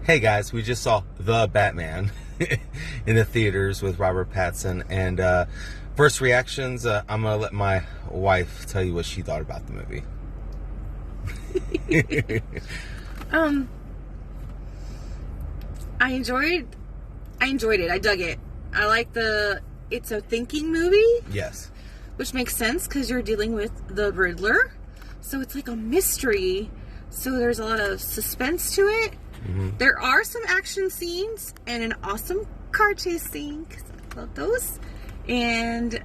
Hey guys, we just saw The Batman in the theaters with Robert Pattinson, and first reactions, I'm going to let my wife tell you what she thought about the movie. I enjoyed it. I dug it. I like it's a thinking movie. Yes. Which makes sense because you're dealing with the Riddler. So it's like a mystery. So there's a lot of suspense to it. Mm-hmm. There are some action scenes and an awesome car chase scene, because I love those. And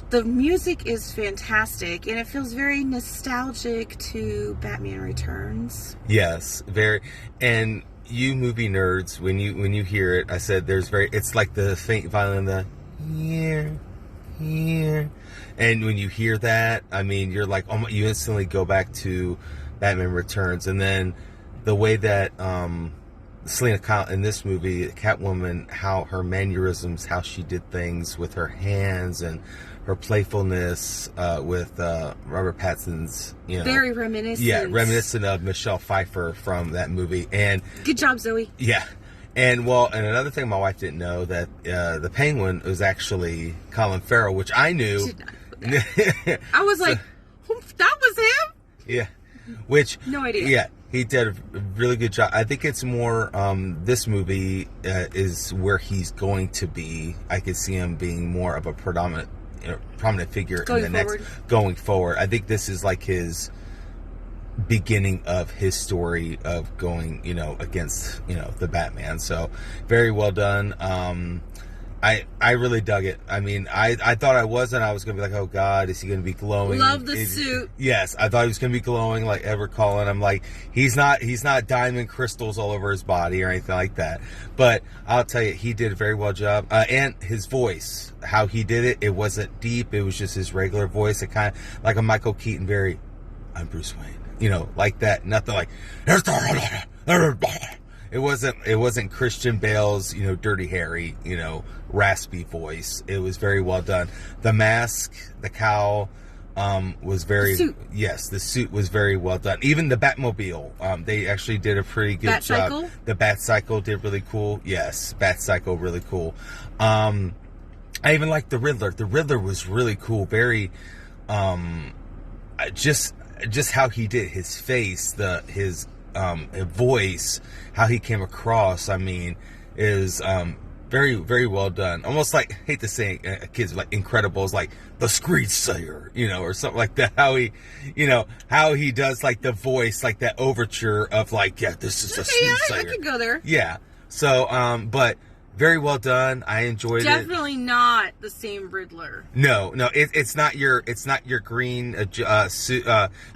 the music is fantastic, and it feels very nostalgic to Batman Returns. Yes, very. And you movie nerds, when you hear it, I said it's like the faint violin, the here. And when you hear that, I mean, you're like, oh, you instantly go back to Batman Returns. And then the way that Selena Kyle in this movie, Catwoman, how her mannerisms, how she did things with her hands, and her playfulness with Robert Pattinson's, very reminiscent. Yeah, reminiscent of Michelle Pfeiffer from that movie. And good job, Zoe. Yeah. And another thing my wife didn't know, that the Penguin was actually Colin Farrell, which I knew. Did not know that. I was like, that was him? Yeah. Which, no idea. Yeah, he did a really good job. I think it's more, this movie is where he's going to be. I could see him being more of a prominent figure going forward. I think this is like his beginning of his story of going, against, the Batman. So very well done. I really dug it. I mean, I thought I was going to be like, oh God, is he going to be glowing? Love the suit. Yes, I thought he was going to be glowing like Edward Cullen. I'm like, he's not diamond crystals all over his body or anything like that. But I'll tell you, he did a very well job. And his voice, how he did it wasn't deep. It was just his regular voice. It kind of like a Michael Keaton, I'm Bruce Wayne. Like that. Nothing like, it wasn't Christian Bale's, Dirty Harry, raspy voice. It was very well done. The mask, the cowl, was very... The suit. Yes, the suit was very well done. Even the Batmobile, they actually did a pretty good job. The Batcycle did really cool. Yes, Batcycle, really cool. I even liked the Riddler. The Riddler was really cool. Very, just how he did his face, his voice, how he came across, I mean, is very, very well done. Almost like, I hate to say kids like Incredibles, like the Screedslayer, or something like that. How he does like the voice, like that overture of like, yeah, this is a Screedslayer. I could go there. Yeah. So, but very well done. I enjoyed it. Definitely not the same Riddler. No, it's not your green suit,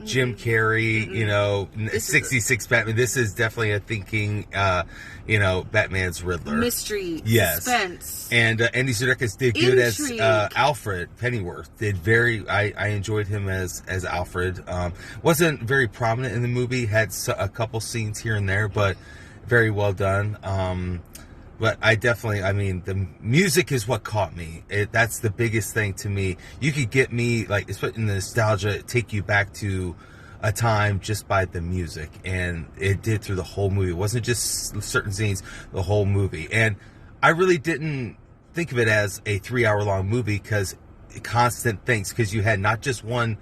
Jim Carrey, 66 Batman. This is definitely a thinking, Batman's Riddler. Mystery, yes. suspense. And Andy Serkis did good as Alfred Pennyworth. I enjoyed him as Alfred. Wasn't very prominent in the movie. Had a couple scenes here and there, but very well done. But the music is what caught me. That's the biggest thing to me. You could get me, like, it's putting the nostalgia, take you back to a time just by the music. And it did through the whole movie. It wasn't just certain scenes, the whole movie. And I really didn't think of it as a 3-hour-long movie, because constant things. Because you had not just one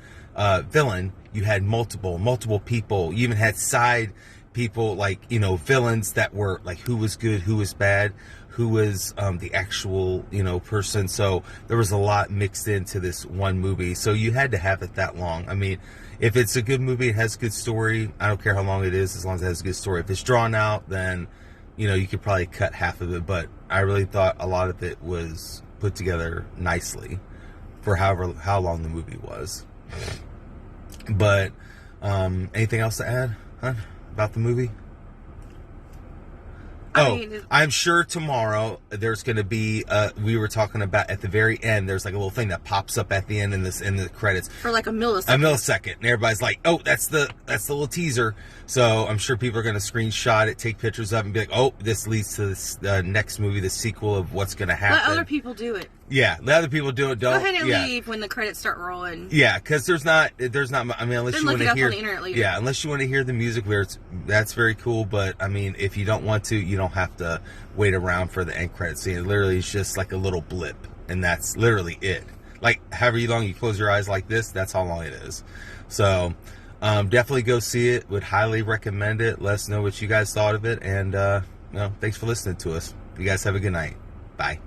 villain, you had multiple people. You even had side people, like, villains that were like, who was good, who was bad, who was the actual, person. So there was a lot mixed into this one movie. So you had to have it that long. I mean, if it's a good movie, it has a good story, I don't care how long it is, as long as it has a good story. If it's drawn out, then, you could probably cut half of it. But I really thought a lot of it was put together nicely for how long the movie was. But anything else to add, huh? About the movie? I'm sure tomorrow there's going to be, we were talking about at the very end, there's like a little thing that pops up at the end in the credits. For like a millisecond. And everybody's like, oh, that's the little teaser. So I'm sure people are going to screenshot it, take pictures of it, and be like, oh, this leads to this next movie, the sequel of what's going to happen. Let other people do it. Yeah, the other people don't. Go ahead and leave when the credits start rolling. Yeah, because there's not. I mean, unless you want to hear. On the internet later. Yeah, unless you want to hear the music, that's very cool. But I mean, if you don't want to, you don't have to wait around for the end credit scene. It literally is just like a little blip, and that's literally it. Like however long you close your eyes like this, that's how long it is. So definitely go see it. Would highly recommend it. Let us know what you guys thought of it, and thanks for listening to us. You guys have a good night. Bye.